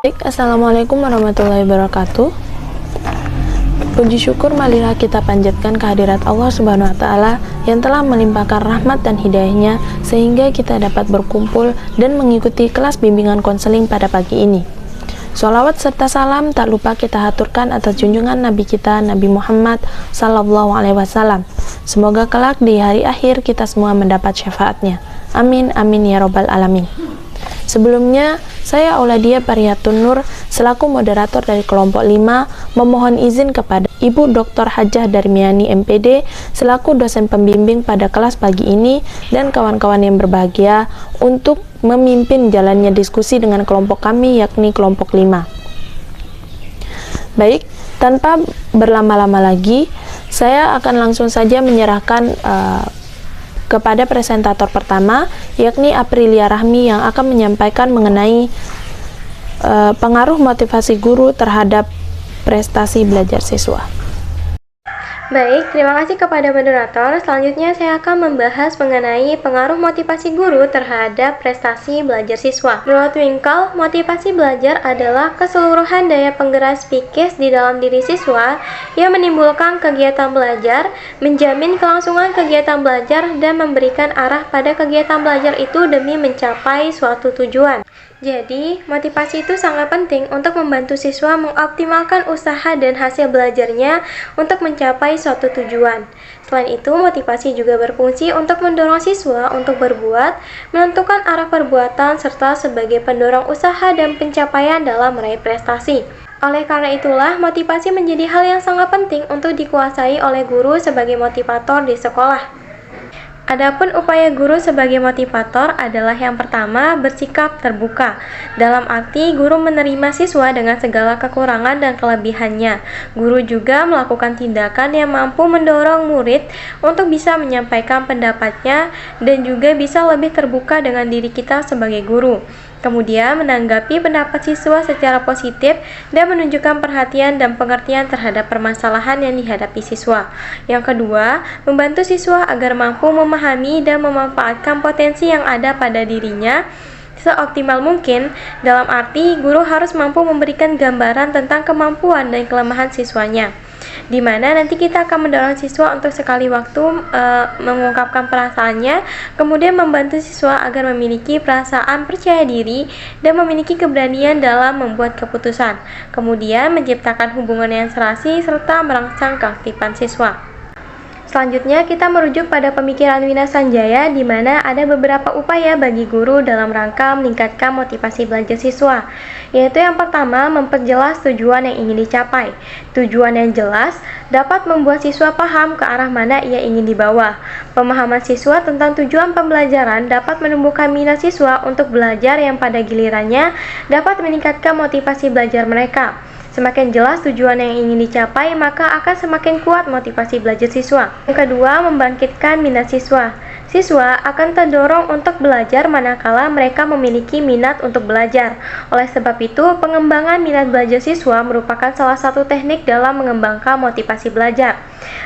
Baik, Assalamualaikum warahmatullahi wabarakatuh. Puji syukur marilah kita panjatkan kehadirat Allah Subhanahu wa Ta'ala yang telah melimpahkan rahmat dan hidayahnya sehingga kita dapat berkumpul dan mengikuti kelas bimbingan konseling pada pagi ini. Sholawat serta salam tak lupa kita haturkan atas junjungan Nabi kita, Nabi Muhammad Sallallahu Alaihi Wasallam. Semoga kelak di hari akhir kita semua mendapat syafaatnya. Amin, amin ya robbal alamin. Sebelumnya, saya Auladia Pariyatun Nur selaku moderator dari kelompok 5 memohon izin kepada Ibu Dr. Hajah Darmiani MPD selaku dosen pembimbing pada kelas pagi ini dan kawan-kawan yang berbahagia untuk memimpin jalannya diskusi dengan kelompok kami yakni kelompok 5. Baik, tanpa berlama-lama lagi, saya akan langsung saja menyerahkan kepada presentator pertama, yakni Aprilia Rahmi yang akan menyampaikan mengenai pengaruh motivasi guru terhadap prestasi belajar siswa. Baik, terima kasih kepada moderator. Selanjutnya saya akan membahas mengenai pengaruh motivasi guru terhadap prestasi belajar siswa. Menurut Winkel, motivasi belajar adalah keseluruhan daya penggerak psikis di dalam diri siswa yang menimbulkan kegiatan belajar, menjamin kelangsungan kegiatan belajar, dan memberikan arah pada kegiatan belajar itu demi mencapai suatu tujuan. Jadi, motivasi itu sangat penting untuk membantu siswa mengoptimalkan usaha dan hasil belajarnya untuk mencapai suatu tujuan. Selain itu, motivasi juga berfungsi untuk mendorong siswa untuk berbuat, menentukan arah perbuatan, serta sebagai pendorong usaha dan pencapaian dalam meraih prestasi. Oleh karena itulah, motivasi menjadi hal yang sangat penting untuk dikuasai oleh guru sebagai motivator di sekolah. Adapun upaya guru sebagai motivator adalah yang pertama, bersikap terbuka. Dalam arti, guru menerima siswa dengan segala kekurangan dan kelebihannya. Guru juga melakukan tindakan yang mampu mendorong murid untuk bisa menyampaikan pendapatnya dan juga bisa lebih terbuka dengan diri kita sebagai guru. Kemudian menanggapi pendapat siswa secara positif dan menunjukkan perhatian dan pengertian terhadap permasalahan yang dihadapi siswa. Yang kedua, membantu siswa agar mampu memahami dan memanfaatkan potensi yang ada pada dirinya seoptimal mungkin. Dalam arti, guru harus mampu memberikan gambaran tentang kemampuan dan kelemahan siswanya, di mana nanti kita akan mendorong siswa untuk sekali waktu mengungkapkan perasaannya, kemudian membantu siswa agar memiliki perasaan percaya diri dan memiliki keberanian dalam membuat keputusan, kemudian menciptakan hubungan yang serasi serta merangsang keaktifan siswa. Selanjutnya kita merujuk pada pemikiran Wina Sanjaya di mana ada beberapa upaya bagi guru dalam rangka meningkatkan motivasi belajar siswa, yaitu yang pertama, memperjelas tujuan yang ingin dicapai. Tujuan yang jelas dapat membuat siswa paham ke arah mana ia ingin dibawa. Pemahaman siswa tentang tujuan pembelajaran dapat menumbuhkan minat siswa untuk belajar yang pada gilirannya dapat meningkatkan motivasi belajar mereka. Semakin jelas tujuan yang ingin dicapai, maka akan semakin kuat motivasi belajar siswa. Yang kedua, membangkitkan minat siswa. Siswa akan terdorong untuk belajar manakala mereka memiliki minat untuk belajar. Oleh sebab itu, pengembangan minat belajar siswa merupakan salah satu teknik dalam mengembangkan motivasi belajar.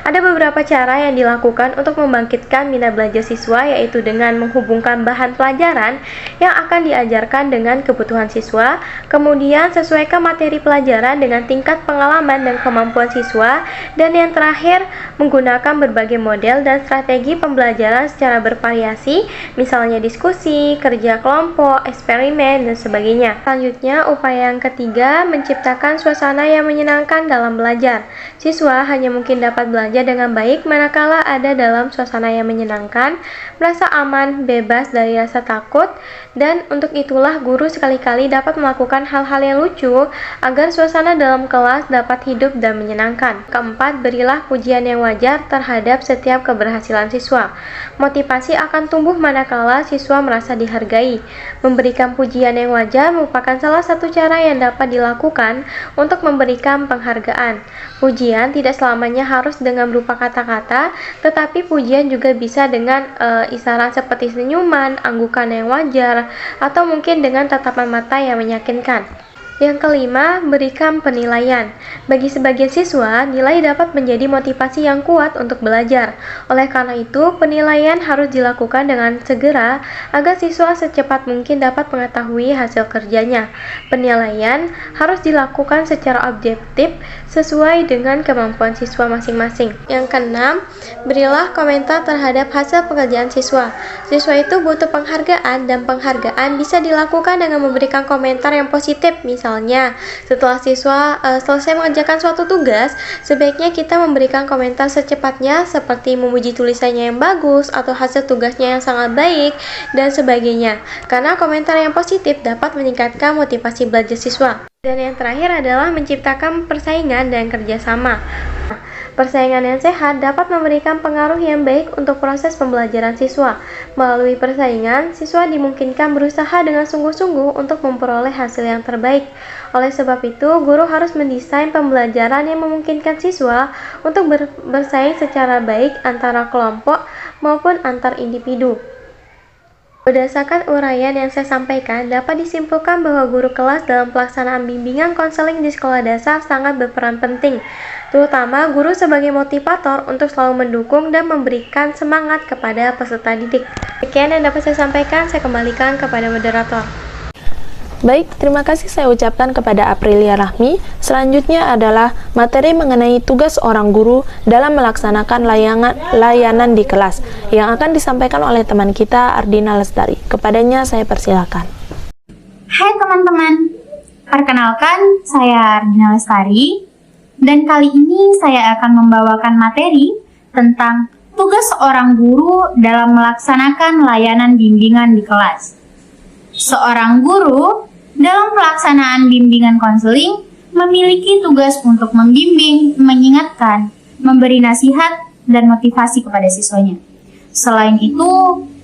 Ada beberapa cara yang dilakukan untuk membangkitkan minat belajar siswa, yaitu dengan menghubungkan bahan pelajaran yang akan diajarkan dengan kebutuhan siswa, kemudian sesuaikan materi pelajaran dengan tingkat pengalaman dan kemampuan siswa, dan yang terakhir, menggunakan berbagai model dan strategi pembelajaran secara bervariasi, misalnya diskusi, kerja kelompok, eksperimen, dan sebagainya. Selanjutnya, upaya yang ketiga, menciptakan suasana yang menyenangkan dalam belajar. Siswa hanya mungkin dapat belajar dengan baik manakala ada dalam suasana yang menyenangkan, merasa aman, bebas dari rasa takut, dan untuk itulah guru sekali-kali dapat melakukan hal-hal yang lucu agar suasana dalam kelas dapat hidup dan menyenangkan. Keempat, berilah pujian yang wajar terhadap setiap keberhasilan siswa. Motivasi akan tumbuh manakala siswa merasa dihargai. Memberikan pujian yang wajar merupakan salah satu cara yang dapat dilakukan untuk memberikan penghargaan. Pujian tidak selamanya harus dengan berupa kata-kata, tetapi pujian juga bisa dengan isyarat seperti senyuman, anggukan yang wajar, atau mungkin dengan tatapan mata yang meyakinkan. Yang kelima, berikan penilaian. Bagi sebagian siswa, nilai dapat menjadi motivasi yang kuat untuk belajar. Oleh karena itu, penilaian harus dilakukan dengan segera agar siswa secepat mungkin dapat mengetahui hasil kerjanya. Penilaian harus dilakukan secara objektif sesuai dengan kemampuan siswa masing-masing. Yang keenam, berilah komentar terhadap hasil pekerjaan siswa. Siswa itu butuh penghargaan, dan penghargaan bisa dilakukan dengan memberikan komentar yang positif. Misalnya, setelah siswa selesai mengerjakan suatu tugas, sebaiknya kita memberikan komentar secepatnya seperti memuji tulisannya yang bagus atau hasil tugasnya yang sangat baik dan sebagainya. Karena komentar yang positif dapat meningkatkan motivasi belajar siswa. Dan yang terakhir adalah menciptakan persaingan dan kerjasama. Persaingan yang sehat dapat memberikan pengaruh yang baik untuk proses pembelajaran siswa. Melalui persaingan, siswa dimungkinkan berusaha dengan sungguh-sungguh untuk memperoleh hasil yang terbaik. Oleh sebab itu, guru harus mendesain pembelajaran yang memungkinkan siswa untuk bersaing secara baik antara kelompok maupun antar individu. Berdasarkan uraian yang saya sampaikan, dapat disimpulkan bahwa guru kelas dalam pelaksanaan bimbingan konseling di sekolah dasar sangat berperan penting, terutama guru sebagai motivator untuk selalu mendukung dan memberikan semangat kepada peserta didik. Sekian yang dapat saya sampaikan, saya kembalikan kepada moderator. Baik, terima kasih saya ucapkan kepada Aprilia Rahmi. Selanjutnya adalah materi mengenai tugas seorang guru dalam melaksanakan layanan di kelas yang akan disampaikan oleh teman kita Ardina Lestari. Kepadanya saya persilakan. Hai teman-teman, perkenalkan saya Ardina Lestari dan kali ini saya akan membawakan materi tentang tugas seorang guru dalam melaksanakan layanan bimbingan di kelas. Seorang guru dalam pelaksanaan bimbingan konseling memiliki tugas untuk membimbing, mengingatkan, memberi nasihat, dan motivasi kepada siswanya. Selain itu,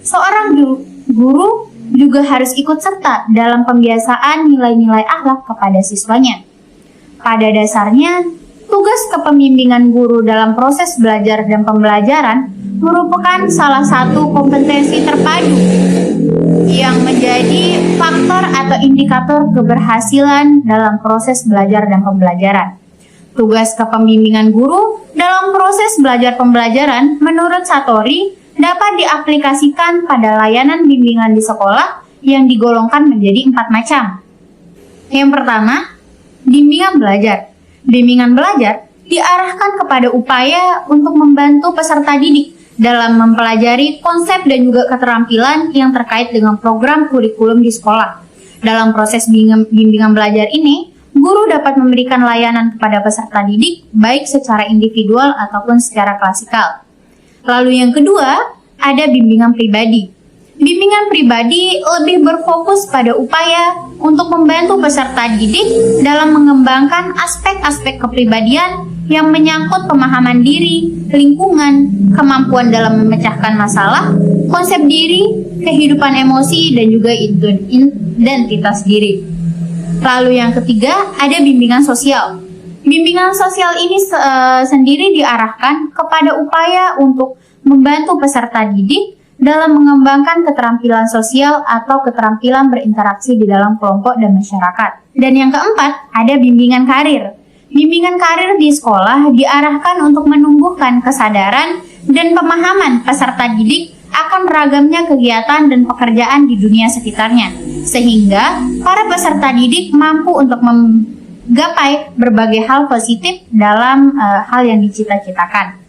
seorang guru juga harus ikut serta dalam pembiasaan nilai-nilai akhlak kepada siswanya. Pada dasarnya, tugas kepembimbingan guru dalam proses belajar dan pembelajaran merupakan salah satu kompetensi terpadu yang menjadi faktor atau indikator keberhasilan dalam proses belajar dan pembelajaran. Tugas kepembimbingan guru dalam proses belajar pembelajaran menurut Satori dapat diaplikasikan pada layanan bimbingan di sekolah yang digolongkan menjadi 4 macam. Yang pertama, bimbingan belajar. Bimbingan belajar diarahkan kepada upaya untuk membantu peserta didik dalam mempelajari konsep dan juga keterampilan yang terkait dengan program kurikulum di sekolah. Dalam proses bimbingan belajar ini, guru dapat memberikan layanan kepada peserta didik baik secara individual ataupun secara klasikal. Lalu yang kedua, ada bimbingan pribadi. Bimbingan pribadi lebih berfokus pada upaya untuk membantu peserta didik dalam mengembangkan aspek-aspek kepribadian yang menyangkut pemahaman diri, lingkungan, kemampuan dalam memecahkan masalah, konsep diri, kehidupan emosi, dan juga identitas diri. Lalu yang ketiga, ada bimbingan sosial. Bimbingan sosial ini sendiri diarahkan kepada upaya untuk membantu peserta didik dalam mengembangkan keterampilan sosial atau keterampilan berinteraksi di dalam kelompok dan masyarakat. Dan yang keempat, ada bimbingan karir. Bimbingan karir di sekolah diarahkan untuk menumbuhkan kesadaran dan pemahaman peserta didik akan beragamnya kegiatan dan pekerjaan di dunia sekitarnya, sehingga para peserta didik mampu untuk menggapai berbagai hal positif dalam hal yang dicita-citakan.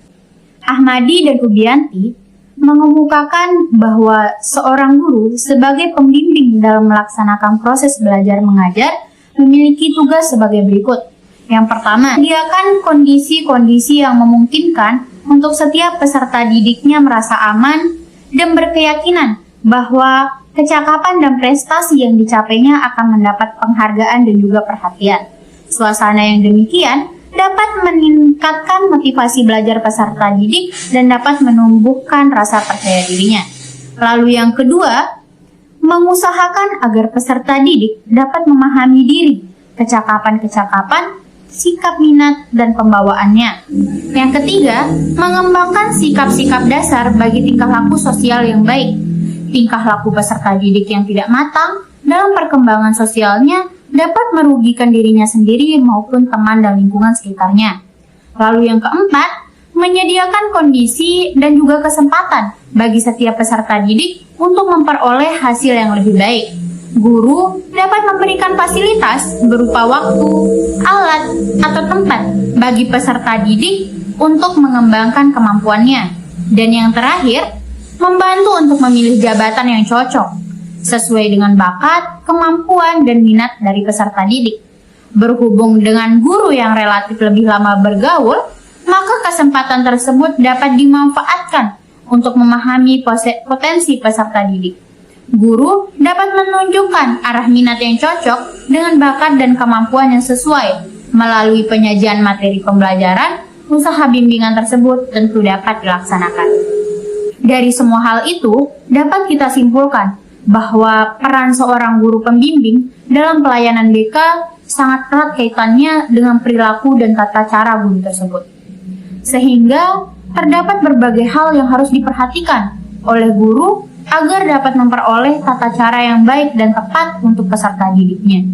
Ahmadi dan Ubianti mengemukakan bahwa seorang guru sebagai pembimbing dalam melaksanakan proses belajar mengajar memiliki tugas sebagai berikut. Yang pertama, menyediakan kondisi-kondisi yang memungkinkan untuk setiap peserta didiknya merasa aman dan berkeyakinan bahwa kecakapan dan prestasi yang dicapainya akan mendapat penghargaan dan juga perhatian. Suasana yang demikian dapat meningkatkan motivasi belajar peserta didik dan dapat menumbuhkan rasa percaya dirinya. Lalu yang kedua, mengusahakan agar peserta didik dapat memahami diri, kecakapan-kecakapan, sikap minat, dan pembawaannya. Yang ketiga, mengembangkan sikap-sikap dasar bagi tingkah laku sosial yang baik. Tingkah laku peserta didik yang tidak matang dalam perkembangan sosialnya dapat merugikan dirinya sendiri maupun teman dan lingkungan sekitarnya. Lalu yang keempat, menyediakan kondisi dan juga kesempatan bagi setiap peserta didik untuk memperoleh hasil yang lebih baik. Guru dapat memberikan fasilitas berupa waktu, alat, atau tempat bagi peserta didik untuk mengembangkan kemampuannya. Dan yang terakhir, membantu untuk memilih jabatan yang cocok sesuai dengan bakat, kemampuan, dan minat dari peserta didik. Berhubung dengan guru yang relatif lebih lama bergaul, maka kesempatan tersebut dapat dimanfaatkan untuk memahami potensi peserta didik. Guru dapat menunjukkan arah minat yang cocok dengan bakat dan kemampuan yang sesuai. Melalui penyajian materi pembelajaran, usaha bimbingan tersebut tentu dapat dilaksanakan. Dari semua hal itu, dapat kita simpulkan bahwa peran seorang guru pembimbing dalam pelayanan BK sangat erat kaitannya dengan perilaku dan tata cara guru tersebut. Sehingga terdapat berbagai hal yang harus diperhatikan oleh guru agar dapat memperoleh tata cara yang baik dan tepat untuk peserta didiknya.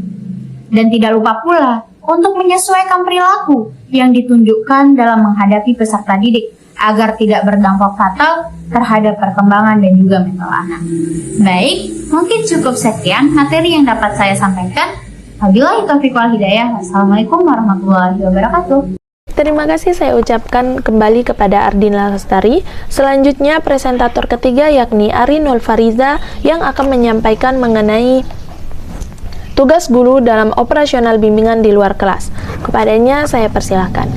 Dan tidak lupa pula untuk menyesuaikan perilaku yang ditunjukkan dalam menghadapi peserta didik agar tidak berdampak fatal terhadap perkembangan dan juga mental anak. Baik, mungkin cukup sekian materi yang dapat saya sampaikan. Wabillahi taufiq wal hidayah. Wassalamualaikum warahmatullahi wabarakatuh. Terima kasih saya ucapkan kembali kepada Ardina Lestari. Selanjutnya presentator ketiga yakni Arinul Fariza yang akan menyampaikan mengenai tugas guru dalam operasional bimbingan di luar kelas. Kepadanya saya persilahkan.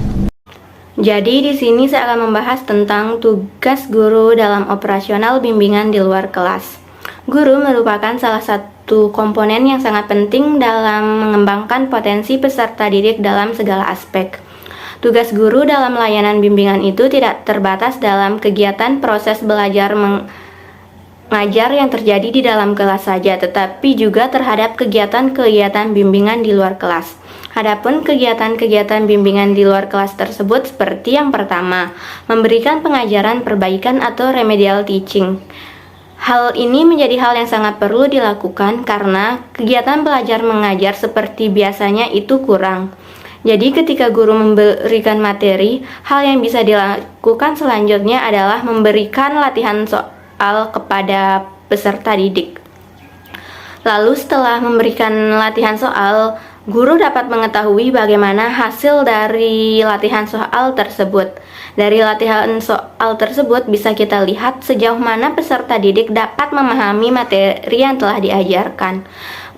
Jadi di sini saya akan membahas tentang tugas guru dalam operasional bimbingan di luar kelas. Guru merupakan salah satu komponen yang sangat penting dalam mengembangkan potensi peserta didik dalam segala aspek. Tugas guru dalam layanan bimbingan itu tidak terbatas dalam kegiatan proses belajar mengajar yang terjadi di dalam kelas saja, tetapi juga terhadap kegiatan-kegiatan bimbingan di luar kelas. Adapun kegiatan-kegiatan bimbingan di luar kelas tersebut seperti yang pertama, memberikan pengajaran perbaikan atau remedial teaching. Hal ini menjadi hal yang sangat perlu dilakukan karena kegiatan belajar mengajar seperti biasanya itu kurang. Jadi ketika guru memberikan materi, hal yang bisa dilakukan selanjutnya adalah memberikan latihan soal kepada peserta didik. Lalu setelah memberikan latihan soal, guru dapat mengetahui bagaimana hasil dari latihan soal tersebut. Dari latihan soal tersebut bisa kita lihat sejauh mana peserta didik dapat memahami materi yang telah diajarkan.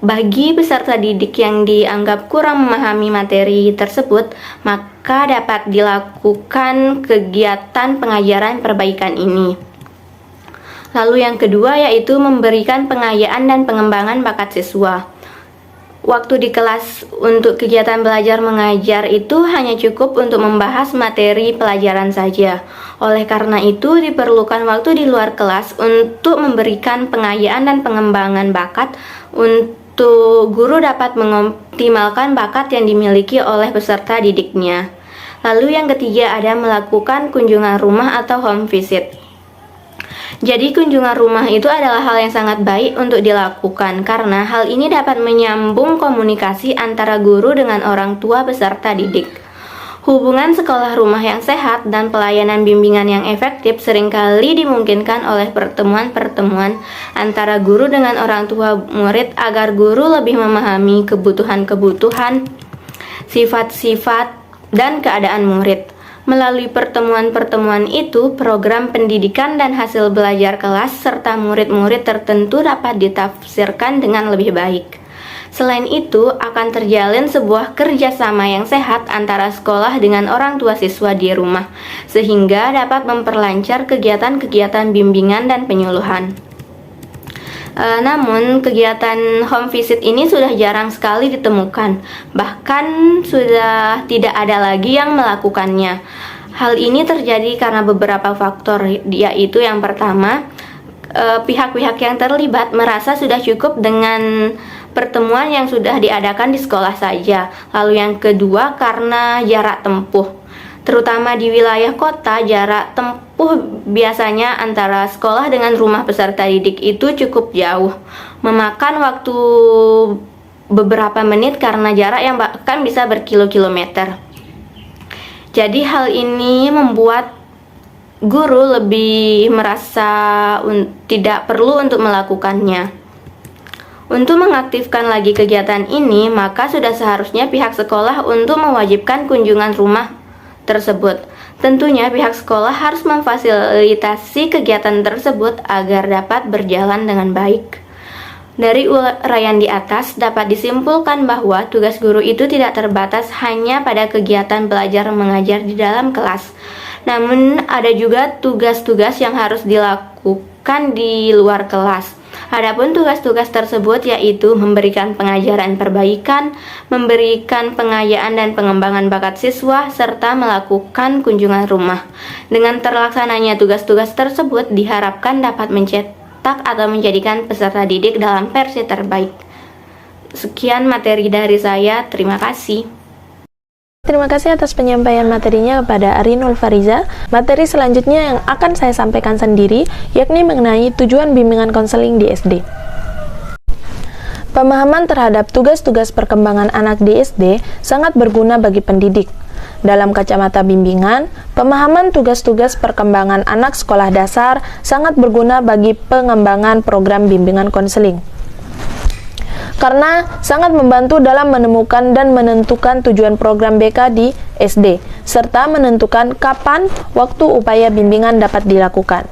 Bagi peserta didik yang dianggap kurang memahami materi tersebut, maka dapat dilakukan kegiatan pengajaran perbaikan ini. Lalu yang kedua yaitu memberikan pengayaan dan pengembangan bakat siswa. Waktu di kelas untuk kegiatan belajar mengajar itu hanya cukup untuk membahas materi pelajaran saja. Oleh karena itu diperlukan waktu di luar kelas untuk memberikan pengayaan dan pengembangan bakat untuk guru dapat mengoptimalkan bakat yang dimiliki oleh peserta didiknya. Lalu yang ketiga ada melakukan kunjungan rumah atau home visit. Jadi kunjungan rumah itu adalah hal yang sangat baik untuk dilakukan karena hal ini dapat menyambung komunikasi antara guru dengan orang tua peserta didik. Hubungan sekolah rumah yang sehat dan pelayanan bimbingan yang efektif seringkali dimungkinkan oleh pertemuan-pertemuan antara guru dengan orang tua murid agar guru lebih memahami kebutuhan-kebutuhan, sifat-sifat, dan keadaan murid. Melalui pertemuan-pertemuan itu, program pendidikan dan hasil belajar kelas serta murid-murid tertentu dapat ditafsirkan dengan lebih baik. Selain itu, akan terjalin sebuah kerjasama yang sehat antara sekolah dengan orang tua siswa di rumah, sehingga dapat memperlancar kegiatan-kegiatan bimbingan dan penyuluhan. Namun, kegiatan home visit ini sudah jarang sekali ditemukan, bahkan sudah tidak ada lagi yang melakukannya. Hal ini terjadi karena beberapa faktor, yaitu yang pertama, pihak-pihak yang terlibat merasa sudah cukup dengan pertemuan yang sudah diadakan di sekolah saja. Lalu yang kedua karena jarak tempuh. Terutama di wilayah kota, jarak tempuh biasanya antara sekolah dengan rumah peserta didik itu cukup jauh, memakan waktu beberapa menit karena jarak yang bahkan bisa berkilo-kilometer. Jadi hal ini membuat guru lebih merasa tidak perlu untuk melakukannya. Untuk mengaktifkan lagi kegiatan ini, maka sudah seharusnya pihak sekolah untuk mewajibkan kunjungan rumah tersebut. Tentunya pihak sekolah harus memfasilitasi kegiatan tersebut agar dapat berjalan dengan baik. Dari uraian di atas dapat disimpulkan bahwa tugas guru itu tidak terbatas hanya pada kegiatan belajar mengajar di dalam kelas. Namun ada juga tugas-tugas yang harus dilakukan di luar kelas. Adapun tugas-tugas tersebut yaitu memberikan pengajaran perbaikan, memberikan pengayaan dan pengembangan bakat siswa, serta melakukan kunjungan rumah. Dengan terlaksananya tugas-tugas tersebut diharapkan dapat mencetak atau menjadikan peserta didik dalam versi terbaik. Sekian materi dari saya, terima kasih. Terima kasih atas penyampaian materinya kepada Arinul Fariza. Materi selanjutnya yang akan saya sampaikan sendiri, yakni mengenai tujuan bimbingan konseling di SD. Pemahaman terhadap tugas-tugas perkembangan anak di SD sangat berguna bagi pendidik. Dalam kacamata bimbingan, pemahaman tugas-tugas perkembangan anak sekolah dasar sangat berguna bagi pengembangan program bimbingan konseling. Karena sangat membantu dalam menemukan dan menentukan tujuan program BK di SD, serta menentukan kapan waktu upaya bimbingan dapat dilakukan.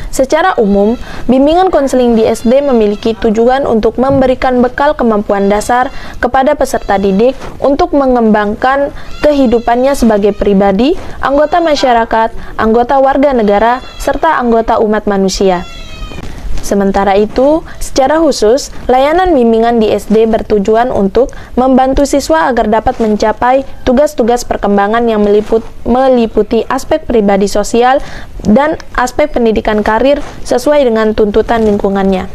Secara umum, bimbingan konseling di SD memiliki tujuan untuk memberikan bekal kemampuan dasar kepada peserta didik untuk mengembangkan kehidupannya sebagai pribadi, anggota masyarakat, anggota warga negara, serta anggota umat manusia. Sementara itu, secara khusus, layanan bimbingan di SD bertujuan untuk membantu siswa agar dapat mencapai tugas-tugas perkembangan yang meliputi aspek pribadi sosial dan aspek pendidikan karir sesuai dengan tuntutan lingkungannya.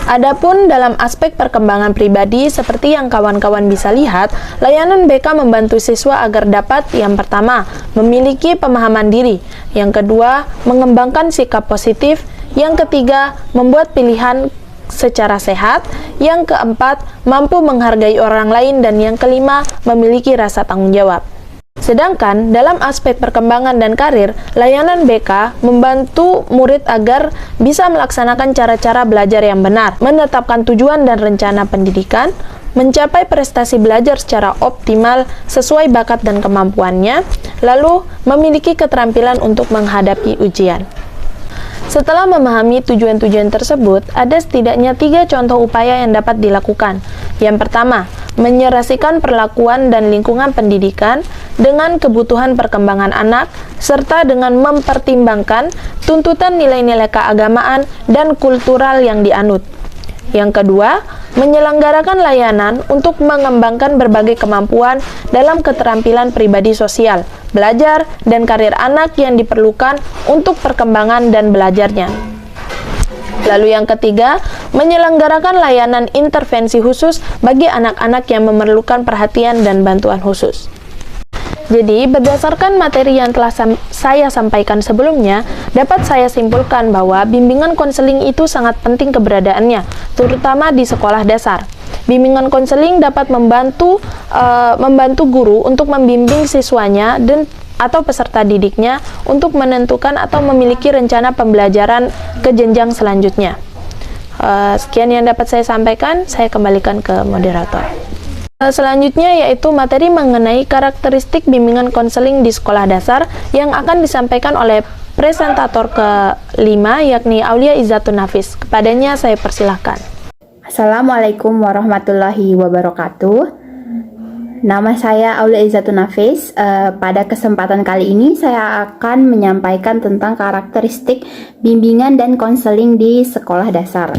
Adapun dalam aspek perkembangan pribadi, seperti yang kawan-kawan bisa lihat, layanan BK membantu siswa agar dapat, yang pertama, memiliki pemahaman diri, yang kedua, mengembangkan sikap positif, yang ketiga, membuat pilihan secara sehat, yang keempat, mampu menghargai orang lain, dan yang kelima, memiliki rasa tanggung jawab. Sedangkan dalam aspek perkembangan dan karir, layanan BK membantu murid agar bisa melaksanakan cara-cara belajar yang benar, menetapkan tujuan dan rencana pendidikan, mencapai prestasi belajar secara optimal sesuai bakat dan kemampuannya, lalu memiliki keterampilan untuk menghadapi ujian. Setelah memahami tujuan-tujuan tersebut, ada setidaknya 3 contoh upaya yang dapat dilakukan. Yang pertama, menyerasikan perlakuan dan lingkungan pendidikan dengan kebutuhan perkembangan anak, serta dengan mempertimbangkan tuntutan nilai-nilai keagamaan dan kultural yang dianut. Yang kedua, menyelenggarakan layanan untuk mengembangkan berbagai kemampuan dalam keterampilan pribadi sosial, belajar, dan karir anak yang diperlukan untuk perkembangan dan belajarnya. Lalu yang ketiga, menyelenggarakan layanan intervensi khusus bagi anak-anak yang memerlukan perhatian dan bantuan khusus. Jadi, berdasarkan materi yang telah saya sampaikan sebelumnya, dapat saya simpulkan bahwa bimbingan konseling itu sangat penting keberadaannya, terutama di sekolah dasar. Bimbingan konseling dapat membantu guru untuk membimbing siswanya atau peserta didiknya untuk menentukan atau memiliki rencana pembelajaran ke jenjang selanjutnya. Sekian yang dapat saya sampaikan, saya kembalikan ke moderator. Selanjutnya yaitu materi mengenai karakteristik bimbingan konseling di sekolah dasar yang akan disampaikan oleh presentator ke-5 yakni Aulia Izzatun Nafis. Kepadanya saya persilahkan. Assalamualaikum warahmatullahi wabarakatuh. Nama saya Aulia Izzatun Nafis. Pada kesempatan kali ini saya akan menyampaikan tentang karakteristik bimbingan dan konseling di sekolah dasar.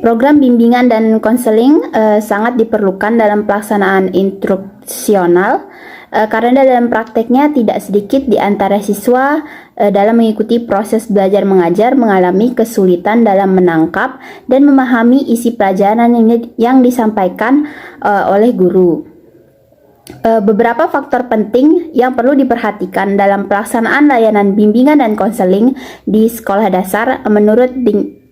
Program bimbingan dan konseling sangat diperlukan dalam pelaksanaan instruksional karena dalam prakteknya tidak sedikit di antara siswa dalam mengikuti proses belajar mengajar mengalami kesulitan dalam menangkap dan memahami isi pelajaran yang disampaikan oleh guru. Beberapa faktor penting yang perlu diperhatikan dalam pelaksanaan layanan bimbingan dan konseling di sekolah dasar menurut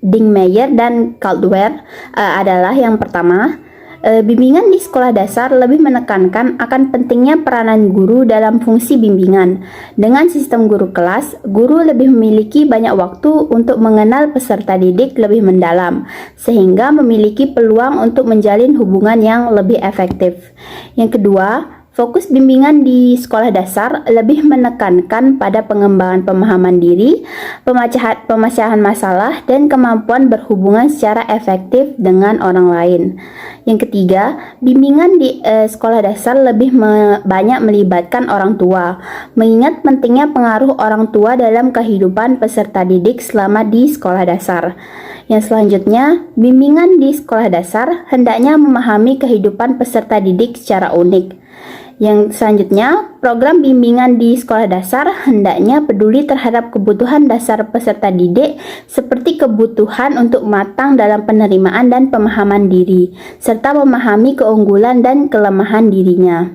Dingmeyer dan Caldwell adalah yang pertama, bimbingan di sekolah dasar lebih menekankan akan pentingnya peranan guru dalam fungsi bimbingan. Dengan sistem guru kelas, guru lebih memiliki banyak waktu untuk mengenal peserta didik lebih mendalam, sehingga memiliki peluang untuk menjalin hubungan yang lebih efektif. Yang kedua, fokus bimbingan di sekolah dasar lebih menekankan pada pengembangan pemahaman diri, pemecahan masalah, dan kemampuan berhubungan secara efektif dengan orang lain. Yang ketiga, bimbingan di sekolah dasar lebih banyak melibatkan orang tua, mengingat pentingnya pengaruh orang tua dalam kehidupan peserta didik selama di sekolah dasar. Yang selanjutnya, bimbingan di sekolah dasar hendaknya memahami kehidupan peserta didik secara unik. Yang selanjutnya, program bimbingan di sekolah dasar hendaknya peduli terhadap kebutuhan dasar peserta didik seperti kebutuhan untuk matang dalam penerimaan dan pemahaman diri, serta memahami keunggulan dan kelemahan dirinya.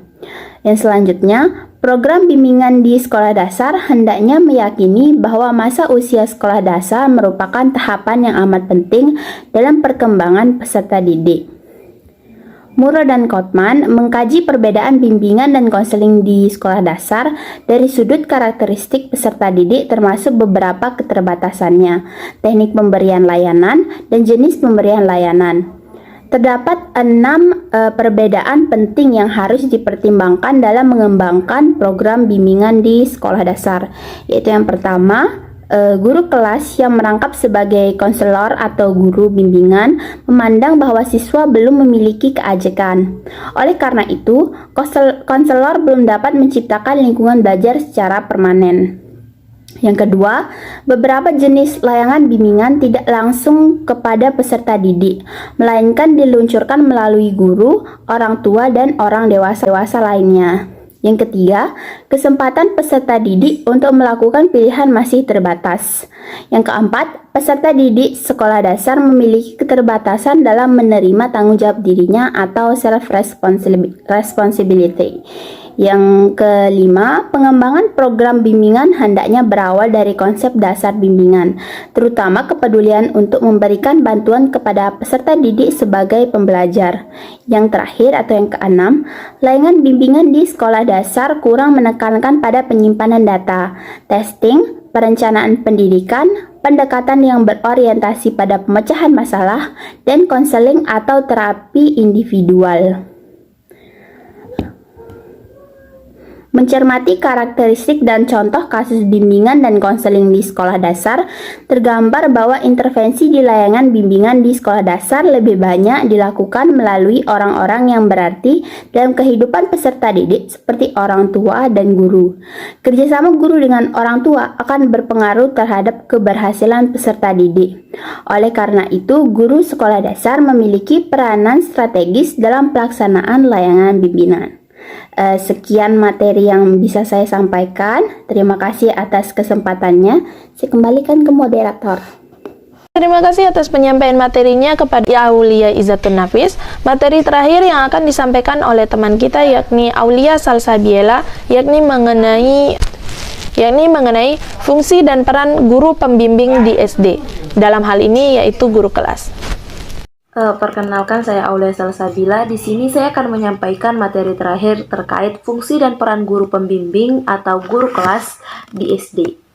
Yang selanjutnya, program bimbingan di sekolah dasar hendaknya meyakini bahwa masa usia sekolah dasar merupakan tahapan yang amat penting dalam perkembangan peserta didik. Murrow dan Kottman mengkaji perbedaan bimbingan dan konseling di sekolah dasar dari sudut karakteristik peserta didik termasuk beberapa keterbatasannya, teknik pemberian layanan, dan jenis pemberian layanan. Terdapat 6 perbedaan penting yang harus dipertimbangkan dalam mengembangkan program bimbingan di sekolah dasar, yaitu yang pertama, guru kelas yang merangkap sebagai konselor atau guru bimbingan memandang bahwa siswa belum memiliki keajekan. Oleh karena itu, konselor belum dapat menciptakan lingkungan belajar secara permanen. Yang kedua, beberapa jenis layanan bimbingan tidak langsung kepada peserta didik, melainkan diluncurkan melalui guru, orang tua, dan orang dewasa lainnya. Yang ketiga, kesempatan peserta didik untuk melakukan pilihan masih terbatas. Yang keempat, peserta didik sekolah dasar memiliki keterbatasan dalam menerima tanggung jawab dirinya atau self-responsibility. Yang kelima, pengembangan program bimbingan hendaknya berawal dari konsep dasar bimbingan, terutama kepedulian untuk memberikan bantuan kepada peserta didik sebagai pembelajar. Yang terakhir atau yang keenam, layanan bimbingan di sekolah dasar kurang menekankan pada penyimpanan data, testing, perencanaan pendidikan, pendekatan yang berorientasi pada pemecahan masalah, dan konseling atau terapi individual. Mencermati karakteristik dan contoh kasus bimbingan dan konseling di sekolah dasar, tergambar bahwa intervensi di layanan bimbingan di sekolah dasar lebih banyak dilakukan melalui orang-orang yang berarti dalam kehidupan peserta didik seperti orang tua dan guru. Kerjasama guru dengan orang tua akan berpengaruh terhadap keberhasilan peserta didik. Oleh karena itu, guru sekolah dasar memiliki peranan strategis dalam pelaksanaan layanan bimbingan. Sekian materi yang bisa saya sampaikan. Terima kasih atas kesempatannya. Saya kembalikan ke moderator. Terima kasih atas penyampaian materinya kepada Aulia Izzatun Nafis. Materi terakhir yang akan disampaikan oleh teman kita yakni Aulia Salsabiela, yakni mengenai fungsi dan peran guru pembimbing di SD. Dalam hal ini yaitu guru kelas. Perkenalkan, saya Aulia Salsabila. Di sini saya akan menyampaikan materi terakhir terkait fungsi dan peran guru pembimbing atau guru kelas di SD.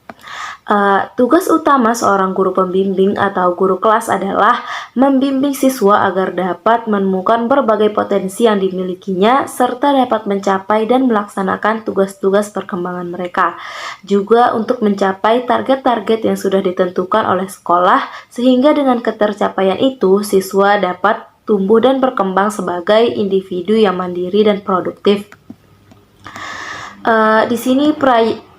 Tugas utama seorang guru pembimbing atau guru kelas adalah membimbing siswa agar dapat menemukan berbagai potensi yang dimilikinya serta dapat mencapai dan melaksanakan tugas-tugas perkembangan mereka. Juga untuk mencapai target-target yang sudah ditentukan oleh sekolah, sehingga dengan ketercapaian itu siswa dapat tumbuh dan berkembang sebagai individu yang mandiri dan produktif. Di sini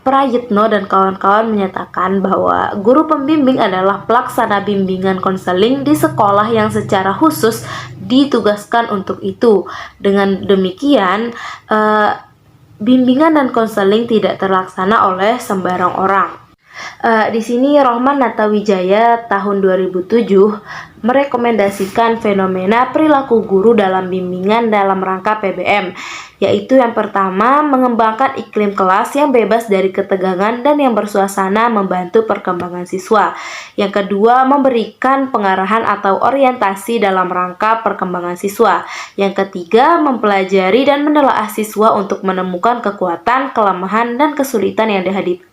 Prayitno dan kawan-kawan menyatakan bahwa guru pembimbing adalah pelaksana bimbingan konseling di sekolah yang secara khusus ditugaskan untuk itu. Dengan demikian, bimbingan dan konseling tidak terlaksana oleh sembarang orang. Di sini Rohman Natawijaya tahun 2007 merekomendasikan fenomena perilaku guru dalam bimbingan dalam rangka PBM, yaitu yang pertama, mengembangkan iklim kelas yang bebas dari ketegangan dan yang bersuasana membantu perkembangan siswa. Yang kedua, memberikan pengarahan atau orientasi dalam rangka perkembangan siswa. Yang ketiga, mempelajari dan menelaah siswa untuk menemukan kekuatan, kelemahan, dan kesulitan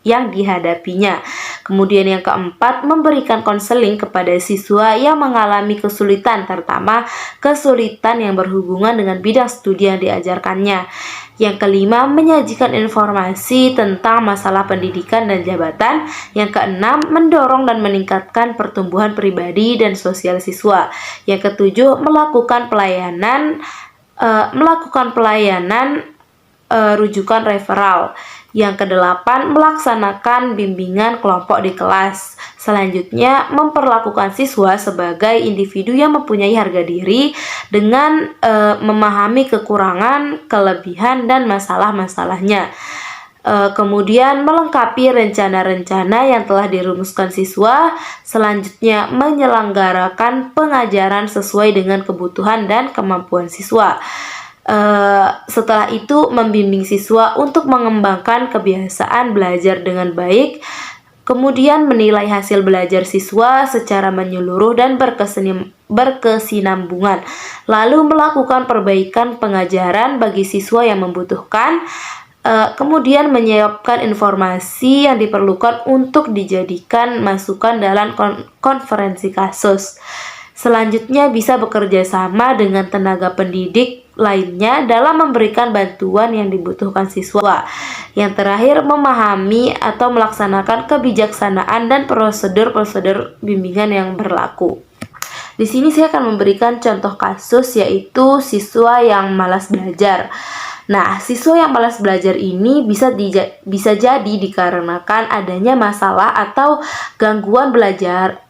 yang dihadapinya. Kemudian yang keempat, memberikan konseling kepada siswa yang mengalami kesulitan, terutama kesulitan yang berhubungan dengan bidang studi yang diajarkannya. Yang kelima, menyajikan informasi tentang masalah pendidikan dan jabatan. Yang keenam, mendorong dan meningkatkan pertumbuhan pribadi dan sosial siswa. Yang ketujuh, melakukan pelayanan rujukan referral. Yang kedelapan, melaksanakan bimbingan kelompok di kelas. Selanjutnya, memperlakukan siswa sebagai individu yang mempunyai harga diri dengan memahami kekurangan, kelebihan, dan masalah-masalahnya. Kemudian melengkapi rencana-rencana yang telah dirumuskan siswa. Selanjutnya, menyelenggarakan pengajaran sesuai dengan kebutuhan dan kemampuan siswa. Setelah itu, membimbing siswa untuk mengembangkan kebiasaan belajar dengan baik. Kemudian menilai hasil belajar siswa secara menyeluruh dan berkesinambungan. Lalu melakukan perbaikan pengajaran bagi siswa yang membutuhkan. Kemudian menyiapkan informasi yang diperlukan untuk dijadikan masukan dalam konferensi kasus. Selanjutnya, bisa bekerja sama dengan tenaga pendidik lainnya dalam memberikan bantuan yang dibutuhkan siswa. Yang terakhir, memahami atau melaksanakan kebijaksanaan dan prosedur-prosedur bimbingan yang berlaku. Di sini saya akan memberikan contoh kasus, yaitu siswa yang malas belajar. Nah, siswa yang malas belajar ini bisa jadi dikarenakan adanya masalah atau gangguan belajar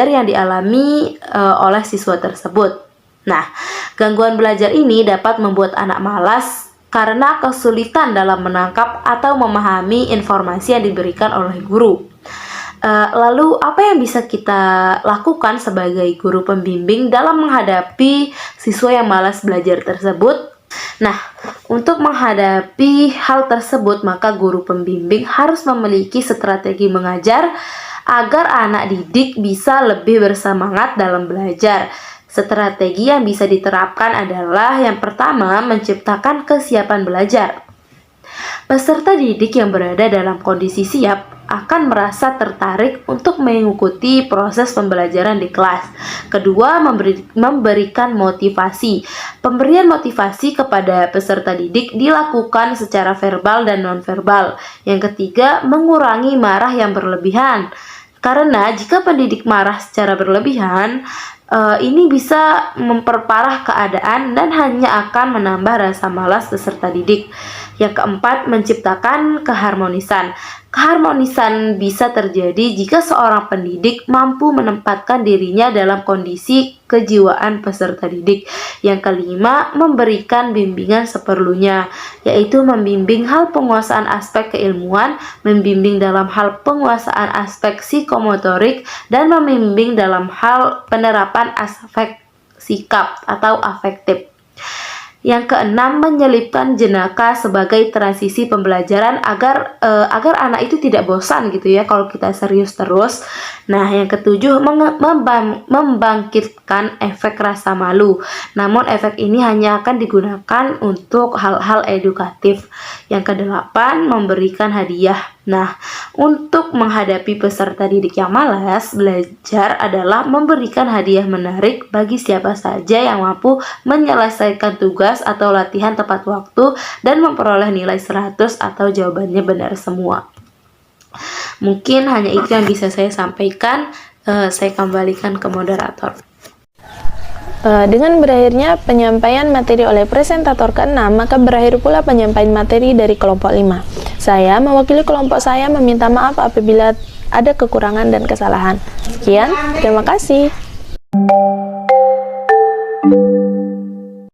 yang dialami oleh siswa tersebut. Nah, gangguan belajar ini dapat membuat anak malas karena kesulitan dalam menangkap atau memahami informasi yang diberikan oleh guru. Lalu, apa yang bisa kita lakukan sebagai guru pembimbing dalam menghadapi siswa yang malas belajar tersebut? Nah, untuk menghadapi hal tersebut, maka guru pembimbing harus memiliki strategi mengajar agar anak didik bisa lebih bersemangat dalam belajar. Strategi yang bisa diterapkan adalah yang pertama, menciptakan kesiapan belajar. Peserta didik yang berada dalam kondisi siap akan merasa tertarik untuk mengikuti proses pembelajaran di kelas. Kedua, memberikan motivasi. Pemberian motivasi kepada peserta didik dilakukan secara verbal dan nonverbal. Yang ketiga, mengurangi marah yang berlebihan. Karena jika pendidik marah secara berlebihan, ini bisa memperparah keadaan dan hanya akan menambah rasa malas peserta didik. Yang keempat, menciptakan keharmonisan. Keharmonisan bisa terjadi jika seorang pendidik mampu menempatkan dirinya dalam kondisi kejiwaan peserta didik. Yang kelima, memberikan bimbingan seperlunya, yaitu membimbing hal penguasaan aspek keilmuan, membimbing dalam hal penguasaan aspek psikomotorik, dan membimbing dalam hal penerapan aspek sikap atau afektif. Yang keenam, menyelipkan jenaka sebagai transisi pembelajaran agar anak itu tidak bosan gitu ya kalau kita serius terus. Nah, yang ketujuh, membangkitkan efek rasa malu. Namun efek ini hanya akan digunakan untuk hal-hal edukatif. Yang kedelapan, memberikan hadiah. Nah, untuk menghadapi peserta didik yang malas belajar adalah memberikan hadiah menarik bagi siapa saja yang mampu menyelesaikan tugas atau latihan tepat waktu dan memperoleh nilai 100 atau jawabannya benar semua. Mungkin hanya itu yang bisa saya sampaikan. Saya kembalikan ke moderator. Dengan berakhirnya penyampaian materi oleh presentator ke-6, maka berakhir pula penyampaian materi dari kelompok 5. Saya mewakili kelompok saya meminta maaf apabila ada kekurangan dan kesalahan. Sekian, terima kasih.